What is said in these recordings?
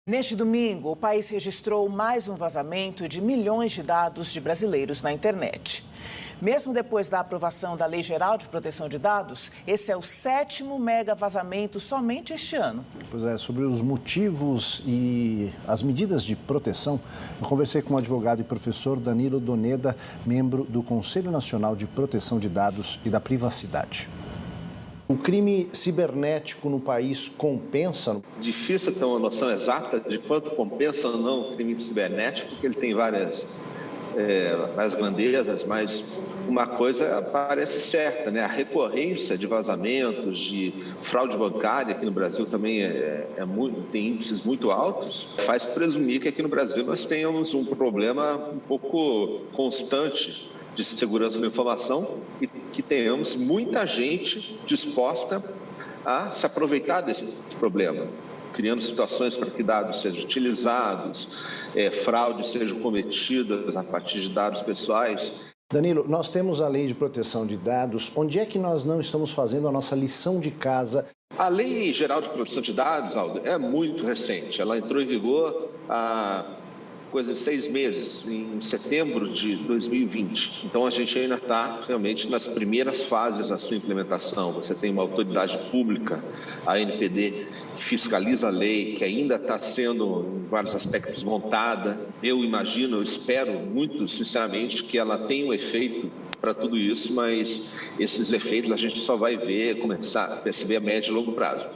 Neste domingo, o país registrou mais um vazamento de milhões de dados de brasileiros na internet. Mesmo depois da aprovação da Lei Geral de Proteção de Dados, esse é o 7º mega vazamento somente este ano. Pois é, sobre os motivos e as medidas de proteção, eu conversei com o advogado e professor Danilo Doneda, membro do Conselho Nacional de Proteção de Dados e da Privacidade. O crime cibernético no país compensa? Difícil ter uma noção exata de quanto compensa ou não o crime cibernético, porque ele tem várias grandezas, mas uma coisa parece certa, né? A recorrência de vazamentos, de fraude bancária aqui no Brasil também tem índices muito altos, faz presumir que aqui no Brasil nós tenhamos um problema um pouco constante de segurança da informação e que tenhamos muita gente disposta a se aproveitar desse problema, criando situações para que dados sejam utilizados, fraudes sejam cometidas a partir de dados pessoais. Danilo, nós temos a Lei de Proteção de Dados. Onde é que nós não estamos fazendo a nossa lição de casa? A Lei Geral de Proteção de Dados, Aldo, é muito recente. Ela entrou em vigor há coisa de 6 meses, em setembro de 2020. Então, a gente ainda está realmente nas primeiras fases da sua implementação. Você tem uma autoridade pública, a ANPD, que fiscaliza a lei, que ainda está sendo, em vários aspectos, montada. Eu imagino, eu espero muito, sinceramente, que ela tenha um efeito para tudo isso, mas esses efeitos a gente só vai ver, começar a perceber a médio e longo prazo.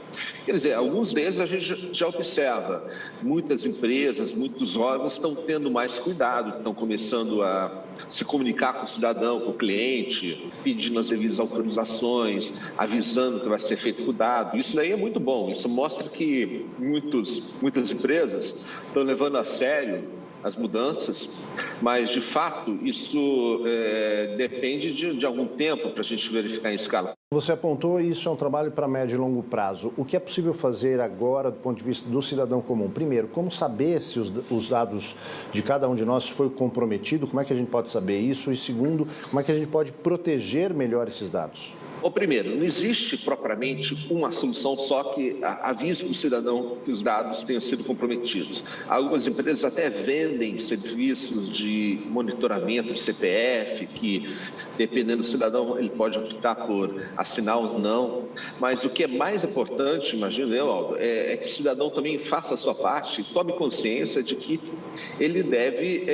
Quer dizer, alguns deles a gente já observa. Muitas empresas, muitos órgãos estão tendo mais cuidado, estão começando a se comunicar com o cidadão, com o cliente, pedindo as devidas autorizações, avisando que vai ser feito cuidado. Isso daí é muito bom. Isso mostra que muitas empresas estão levando a sério as mudanças, mas, de fato, isso depende de algum tempo para a gente verificar em escala. Você apontou isso é um trabalho para médio e longo prazo. O que é possível fazer agora, do ponto de vista do cidadão comum? Primeiro, como saber se os dados de cada um de nós foi comprometido? Como é que a gente pode saber isso? E segundo, como é que a gente pode proteger melhor esses dados? Bom, primeiro, não existe propriamente uma solução só que avise o cidadão que os dados tenham sido comprometidos. Algumas empresas até vendem serviços de monitoramento de CPF, que, dependendo do cidadão, ele pode optar por assinar ou não. Mas o que é mais importante, imagino eu, Aldo, é que o cidadão também faça a sua parte e tome consciência de que ele deve,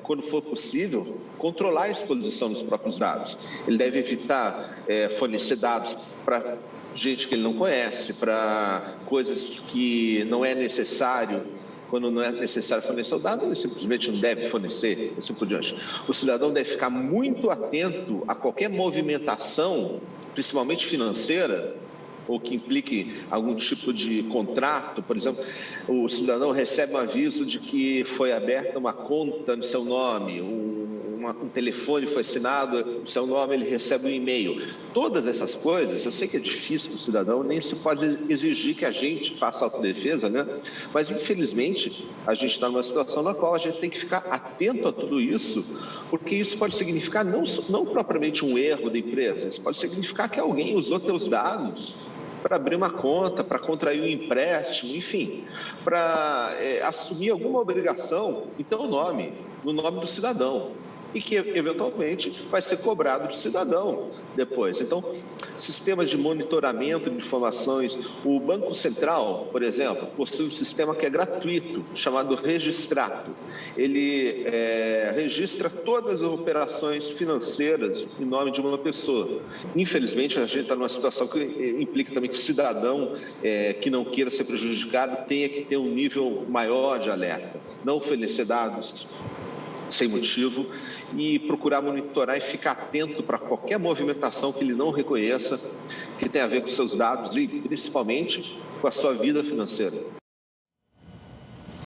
quando for possível, controlar a exposição dos próprios dados. Ele deve evitar fornecer dados para gente que ele não conhece, para coisas que não é necessário. Quando não é necessário fornecer o dado, ele simplesmente não deve fornecer, assim por diante. O cidadão deve ficar muito atento a qualquer movimentação, principalmente financeira, ou que implique algum tipo de contrato. Por exemplo, o cidadão recebe um aviso de que foi aberta uma conta no seu nome, um telefone foi assinado no seu nome, ele recebe um e-mail. Todas essas coisas, eu sei que é difícil para o cidadão, nem se pode exigir que a gente faça autodefesa, né? Mas, infelizmente, a gente está numa situação na qual a gente tem que ficar atento a tudo isso, porque isso pode significar não propriamente um erro da empresa, isso pode significar que alguém usou teus dados para abrir uma conta, para contrair um empréstimo, enfim, para assumir alguma obrigação em teu nome, no nome do cidadão, e que, eventualmente, vai ser cobrado do cidadão depois. Então, sistemas de monitoramento de informações. O Banco Central, por exemplo, possui um sistema que é gratuito, chamado Registrato. Ele registra todas as operações financeiras em nome de uma pessoa. Infelizmente, a gente está numa situação que implica também que o cidadão que não queira ser prejudicado tenha que ter um nível maior de alerta. Não oferecer dados sem motivo e procurar monitorar e ficar atento para qualquer movimentação que ele não reconheça, que tenha a ver com seus dados e, principalmente, com a sua vida financeira.